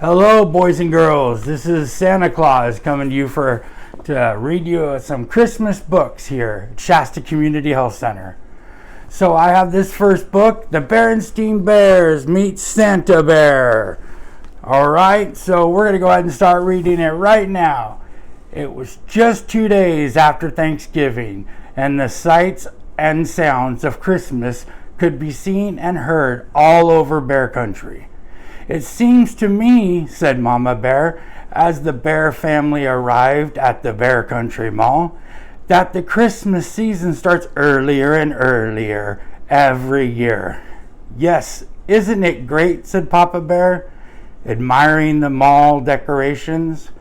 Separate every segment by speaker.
Speaker 1: Hello, boys and girls. This is Santa Claus coming to you to read you some Christmas books here at Shasta Community Health Center. So I have this first book, The Berenstain Bears Meet Santa Bear. All right, so we're going to go ahead and start reading it right now. It was just 2 days after Thanksgiving, and the sights and sounds of Christmas could be seen and heard all over Bear Country. "It seems to me," said Mama Bear, as the Bear family arrived at the Bear Country Mall, "that the Christmas season starts earlier and earlier every year." "Yes, isn't it great?" said Papa Bear, admiring the mall decorations.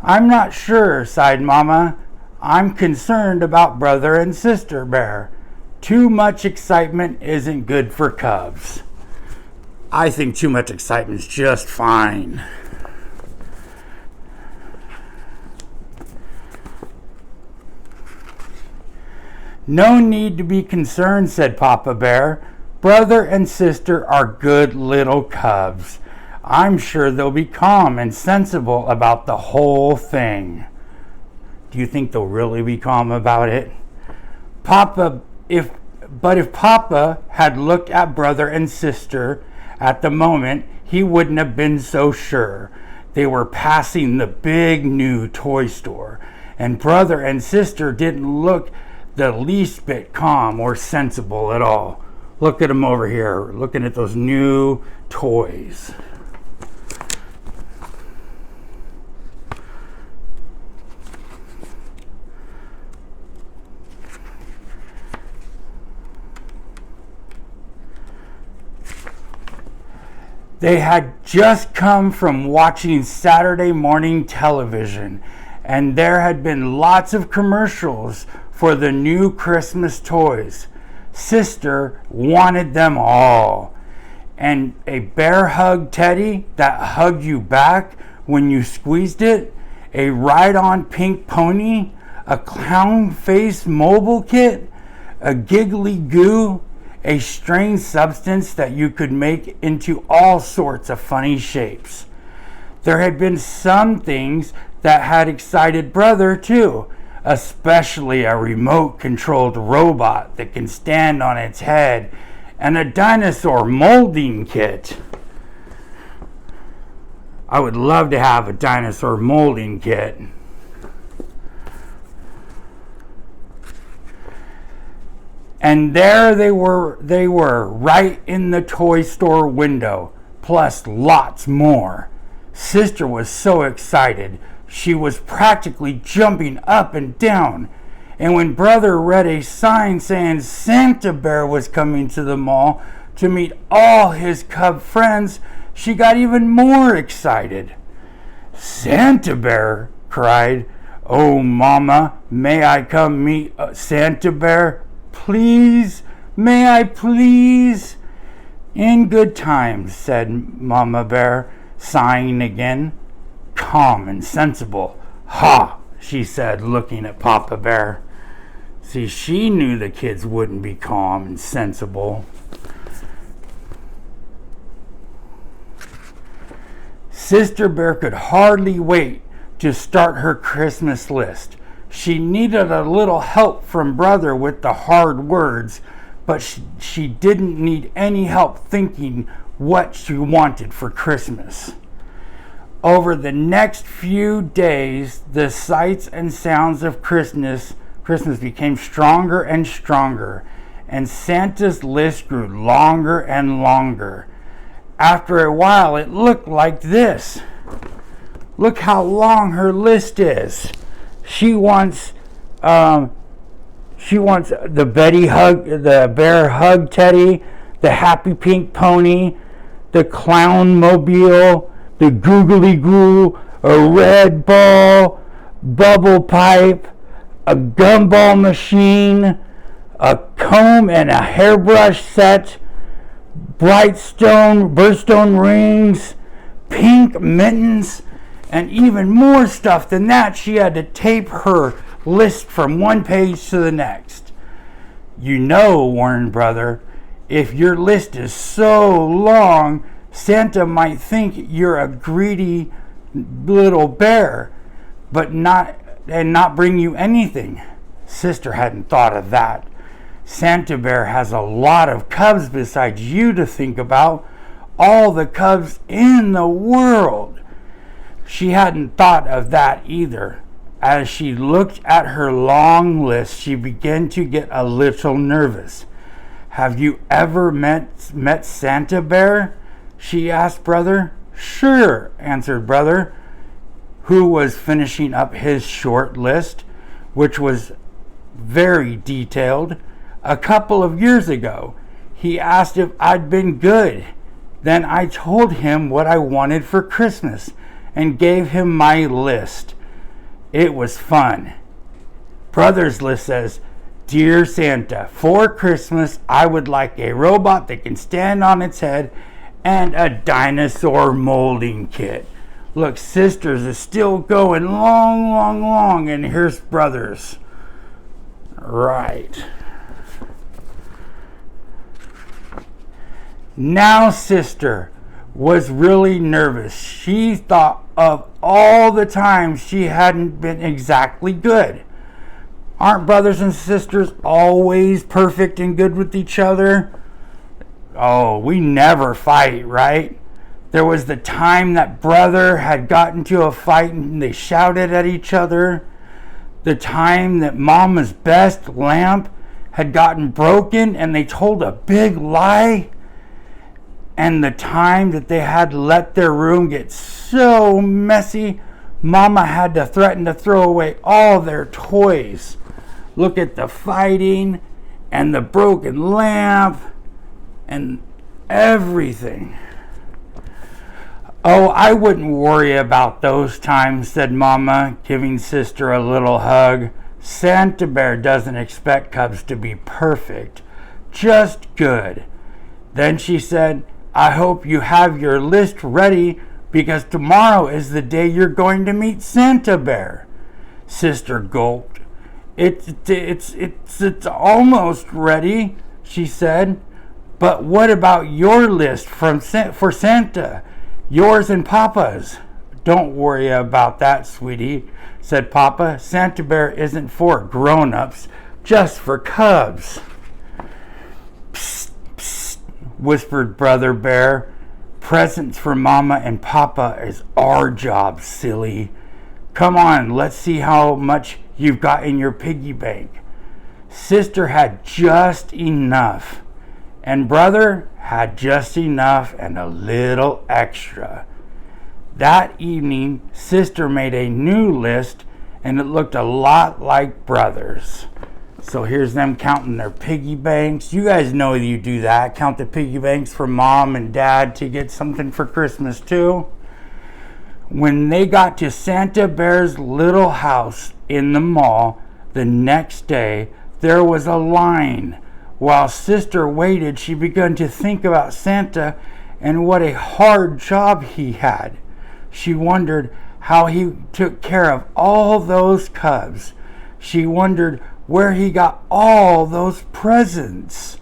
Speaker 1: "I'm not sure," sighed Mama. "I'm concerned about Brother and Sister Bear. Too much excitement isn't good for cubs." I think too much excitement's just fine. "No need to be concerned," said Papa Bear. "Brother and sister are good little cubs. I'm sure they'll be calm and sensible about the whole thing." Do you think they'll really be calm about it? If Papa had looked at Brother and Sister at the moment, he wouldn't have been so sure. They were passing the big new toy store, and Brother and Sister didn't look the least bit calm or sensible at all. Look at them over here, looking at those new toys. They had just come from watching Saturday morning television, and there had been lots of commercials for the new Christmas toys. Sister wanted them all. And a bear hug teddy that hugged you back when you squeezed it, a ride-on pink pony, a clown face mobile kit, a giggly goo, a strange substance that you could make into all sorts of funny shapes. There had been some things that had excited Brother too, especially a remote-controlled robot that can stand on its head and a dinosaur molding kit. I would love to have a dinosaur molding kit. And there they were right in the toy store window, plus lots more. Sister was so excited, she was practically jumping up and down. And when Brother read a sign saying Santa Bear was coming to the mall to meet all his cub friends, she got even more excited. "Santa Bear!" cried. "Oh, Mama, may I come meet Santa Bear? Please, may I please?" "In good time," said Mama Bear, sighing again. "Calm and sensible. Ha!" she said, looking at Papa Bear. See, she knew the kids wouldn't be calm and sensible. Sister Bear could hardly wait to start her Christmas list. She needed a little help from Brother with the hard words, but she didn't need any help thinking what she wanted for Christmas. Over the next few days, the sights and sounds of Christmas became stronger and stronger, and Santa's list grew longer and longer. After a while, it looked like this. Look how long her list is. She wants the bear hug teddy, the happy pink pony, the clown mobile, the googly goo, a red ball, bubble pipe, a gumball machine, a comb and a hairbrush set, birthstone rings, pink mittens, and even more stuff than that. She had to tape her list from one page to the next. "You know," warned Brother, "if your list is so long, Santa might think you're a greedy little bear, but not bring you anything. Sister hadn't thought of that. Santa Bear has a lot of cubs besides you to think about, all the cubs in the world. She hadn't thought of that either. As she looked at her long list, she began to get a little nervous. Have you ever met Santa Bear? She asked Brother. Sure, answered Brother, who was finishing up his short list, which was very detailed. A couple of years ago, he asked if I'd been good. Then I told him what I wanted for Christmas and gave him my list. It was fun. Brother's list says, Dear Santa, for Christmas, I would like a robot that can stand on its head and a dinosaur molding kit. Look, Sister's is still going long, and here's Brother's. Right. Now Sister was really nervous. She thought of all the times she hadn't been exactly good. Aren't brothers and sisters always perfect and good with each other? Oh, we never fight, right? There was the time that Brother had gotten into a fight and they shouted at each other. The time that Mama's best lamp had gotten broken and they told a big lie. And the time that they had let their room get so messy, Mama had to threaten to throw away all their toys. Look at the fighting and the broken lamp and everything. Oh, I wouldn't worry about those times, said Mama, giving Sister a little hug. Santa Bear doesn't expect cubs to be perfect, just good. Then she said, I hope you have your list ready because tomorrow is the day you're going to meet Santa Bear. Sister gulped. It's almost ready, she said. But what about your list for Santa? Yours and Papa's. Don't worry about that, sweetie, said Papa. Santa Bear isn't for grown-ups, just for cubs. Psst, psst, whispered Brother Bear. Presents for Mama and Papa is our job, silly. Come on, let's see how much you've got in your piggy bank. Sister had just enough, and Brother had just enough and a little extra. That evening, Sister made a new list, and it looked a lot like Brother's. So here's them counting their piggy banks. You guys know you do that. Count the piggy banks for Mom and Dad to get something for Christmas too. When they got to Santa Bear's little house in the mall the next day, there was a line. While Sister waited, she began to think about Santa and what a hard job he had. She wondered how he took care of all those cubs. She wondered where he got all those presents.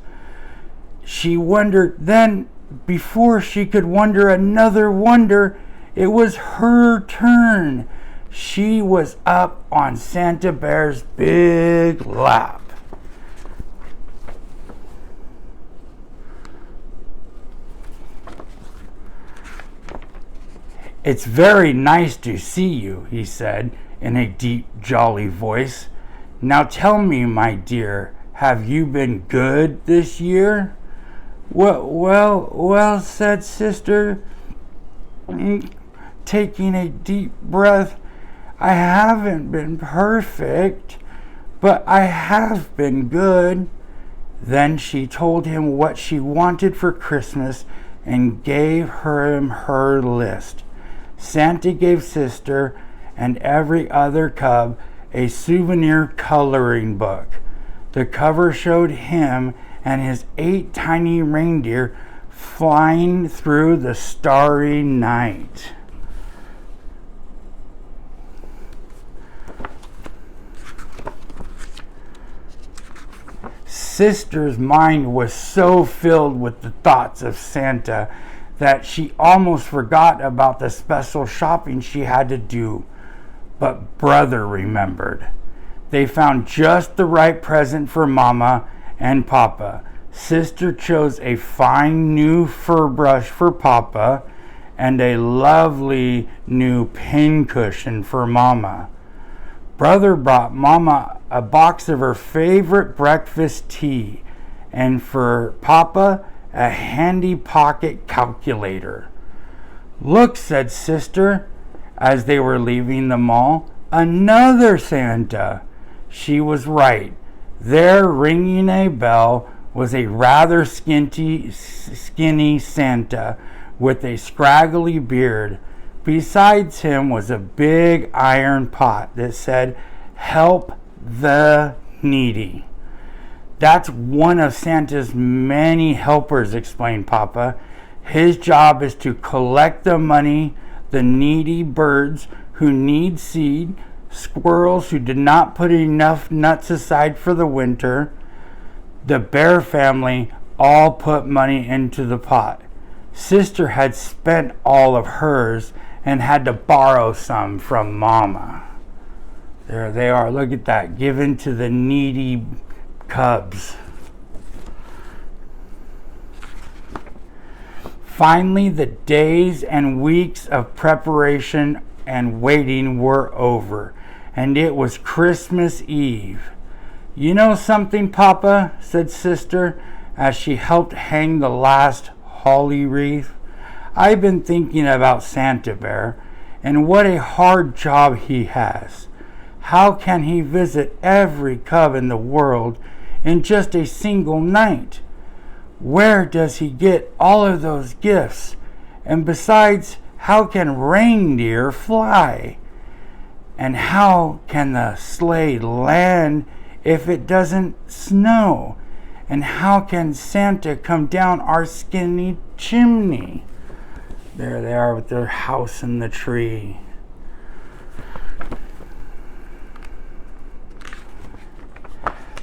Speaker 1: She wondered then, before she could wonder another wonder, it was her turn. She was up on Santa Bear's big lap. It's very nice to see you, he said in a deep, jolly voice. Now tell me, my dear, have you been good this year? Well, said Sister, taking a deep breath. I haven't been perfect, but I have been good. Then she told him what she wanted for Christmas and gave him her list. Santa gave Sister and every other cub a souvenir coloring book. The cover showed him and his 8 tiny reindeer flying through the starry night. Sister's mind was so filled with the thoughts of Santa that she almost forgot about the special shopping she had to do. But Brother remembered. They found just the right present for Mama and Papa. Sister chose a fine new fur brush for Papa and a lovely new pincushion for Mama. Brother brought Mama a box of her favorite breakfast tea, and for Papa, a handy pocket calculator. "Look," said Sister, as they were leaving the mall, "another Santa." She was right. There, ringing a bell, was a rather skinny Santa with a scraggly beard. Besides him was a big iron pot that said, "Help the Needy." "That's one of Santa's many helpers," explained Papa. "His job is to collect the money, the needy birds who need seed, squirrels who did not put enough nuts aside for the winter." The Bear family all put money into the pot. Sister had spent all of hers and had to borrow some from Mama. There they are. Look at that. Given to the needy cubs. Finally, the days and weeks of preparation and waiting were over, and it was Christmas Eve. "You know something, Papa?" said Sister, as she helped hang the last holly wreath. "I've been thinking about Santa Bear, and what a hard job he has. How can he visit every cub in the world in just a single night? Where does he get all of those gifts? And besides, how can reindeer fly? And how can the sleigh land if it doesn't snow? And how can Santa come down our skinny chimney?" There they are with their house in the tree.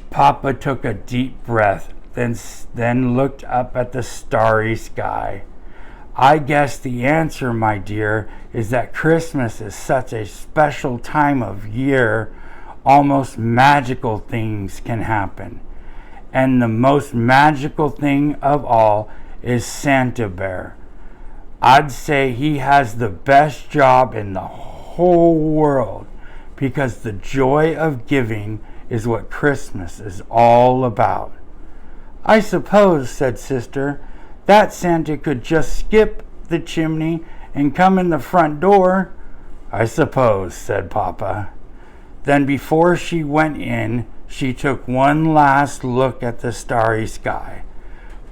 Speaker 1: Papa took a deep breath, then looked up at the starry sky. "I guess the answer, my dear, is that Christmas is such a special time of year, almost magical things can happen. And the most magical thing of all is Santa Bear. I'd say he has the best job in the whole world, because the joy of giving is what Christmas is all about." "I suppose," said Sister, "that Santa could just skip the chimney and come in the front door." "I suppose," said Papa. Then before she went in, she took one last look at the starry sky.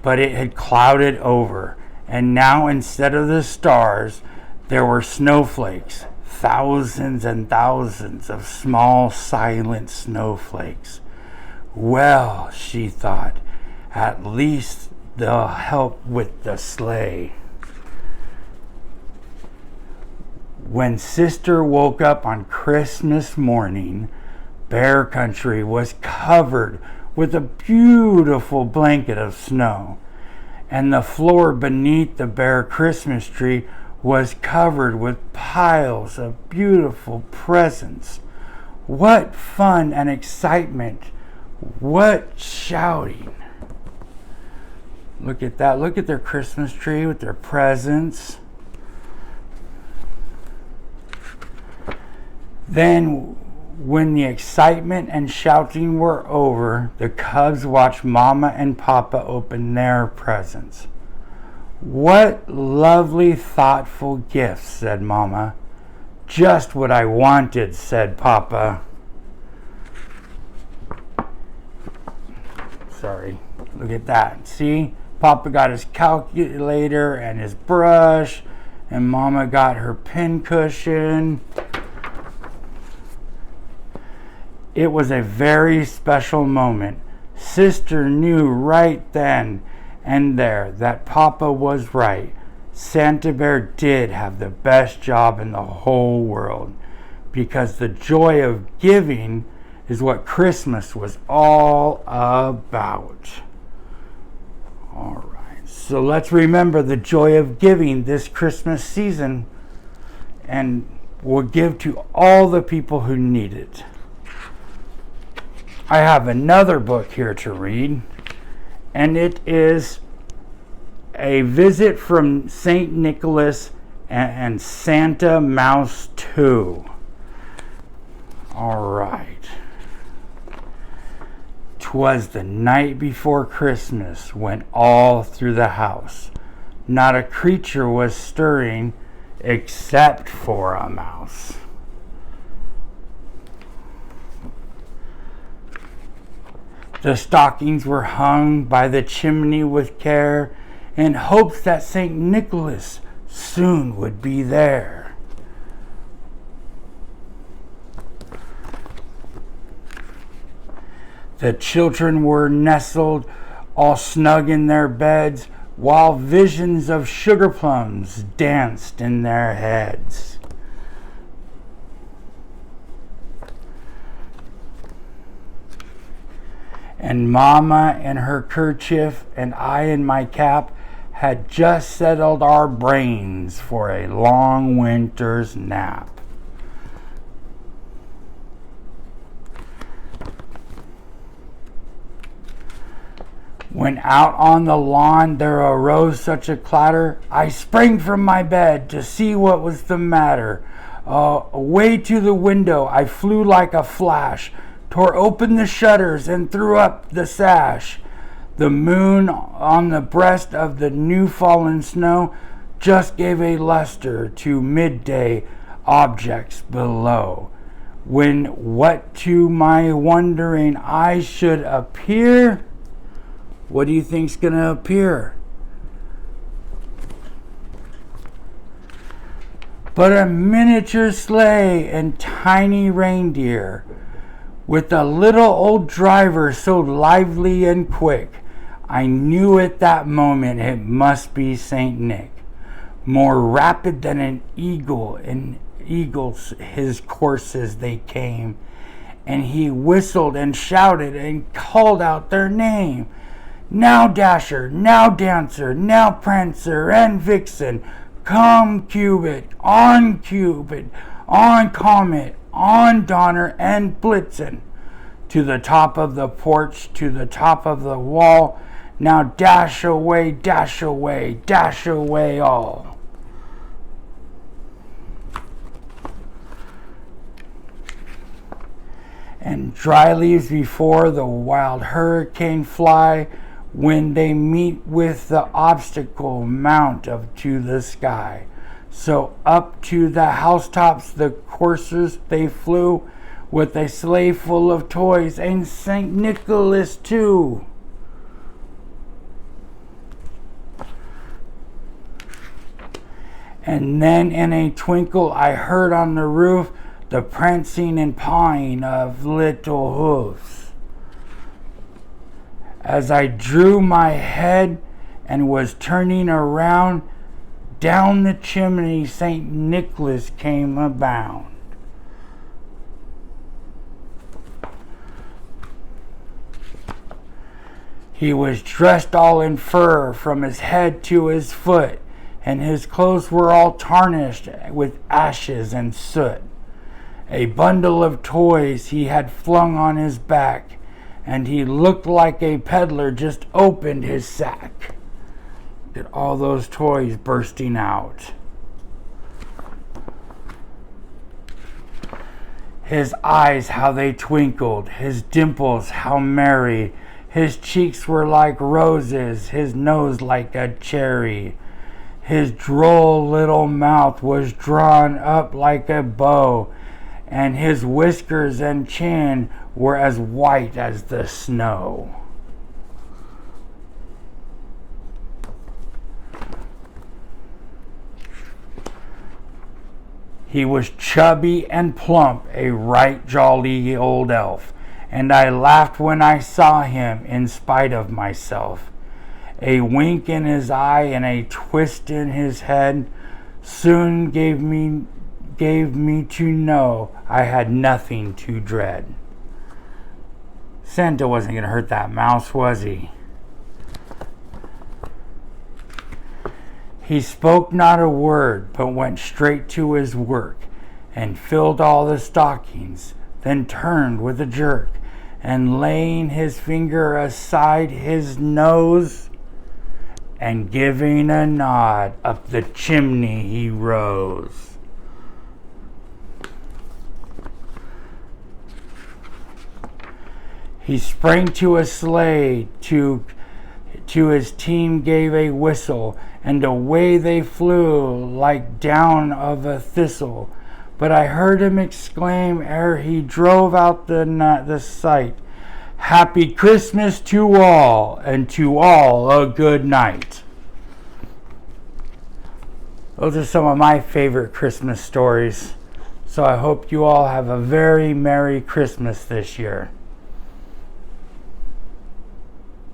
Speaker 1: But it had clouded over, and now instead of the stars, there were snowflakes, thousands and thousands of small, silent snowflakes. "Well," she thought, "at least they'll help with the sleigh." When Sister woke up on Christmas morning, Bear Country was covered with a beautiful blanket of snow, and the floor beneath the Bear Christmas tree was covered with piles of beautiful presents. What fun and excitement! What shouting! Look at that. Look at their Christmas tree with their presents. Then, when the excitement and shouting were over, the cubs watched Mama and Papa open their presents. "What lovely, thoughtful gifts," said Mama. "Just what I wanted," said Papa. Sorry, look at that. See? Papa got his calculator and his brush, and Mama got her pincushion. It was a very special moment. Sister knew right then and there that Papa was right. Santa Bear did have the best job in the whole world, because the joy of giving is what Christmas was all about. All right, so So let's remember the joy of giving this Christmas season, and we'll give to all the people who need it. I have another book here to read, and it is A Visit from St. Nicholas and Santa Mouse 2. All right. 'Twas the night before Christmas, went all through the house. Not a creature was stirring except for a mouse. The stockings were hung by the chimney with care, in hopes that St. Nicholas soon would be there. The children were nestled all snug in their beds, while visions of sugar plums danced in their heads. And Mama in her kerchief and I in my cap had just settled our brains for a long winter's nap. When out on the lawn there arose such a clatter, I sprang from my bed to see what was the matter. Away to the window I flew like a flash, tore open the shutters and threw up the sash. The moon on the breast of the new fallen snow just gave a luster to midday objects below, when what to my wondering eyes should appear, what do you think's gonna appear? But a miniature sleigh and tiny reindeer, with a little old driver so lively and quick. I knew at that moment it must be Saint Nick. More rapid than an eagle, and eagles his courses they came, and he whistled and shouted and called out their name. Now Dasher, now Dancer, now Prancer and Vixen, come Cupid, on Comet, on Donner and Blitzen, to the top of the porch, to the top of the wall. Now dash away, dash away, dash away all. And dry leaves before the wild hurricane fly, when they meet with the obstacle mount up to the sky. So up to the housetops the coursers they flew, with a sleigh full of toys, and St. Nicholas too. And then in a twinkle I heard on the roof the prancing and pawing of little hoofs. As I drew my head and was turning around, down the chimney St. Nicholas came abound. He was dressed all in fur from his head to his foot, and his clothes were all tarnished with ashes and soot. A bundle of toys he had flung on his back, and he looked like a peddler just opened his sack. Look at all those toys bursting out. His eyes, how they twinkled, his dimples, how merry. His cheeks were like roses, his nose like a cherry. His droll little mouth was drawn up like a bow, and his whiskers and chin were as white as the snow. He was chubby and plump, a right jolly old elf, and I laughed when I saw him in spite of myself. A wink in his eye and a twist in his head soon gave me to know I had nothing to dread. Santa wasn't going to hurt that mouse, was he? He spoke not a word, but went straight to his work, and filled all the stockings, then turned with a jerk, and laying his finger aside his nose, and giving a nod, up the chimney he rose. He sprang to a sleigh, to his team gave a whistle, and away they flew like down of a thistle. But I heard him exclaim ere he drove out the sight, "Happy Christmas to all, and to all a good night." Those are some of my favorite Christmas stories. So I hope you all have a very Merry Christmas this year.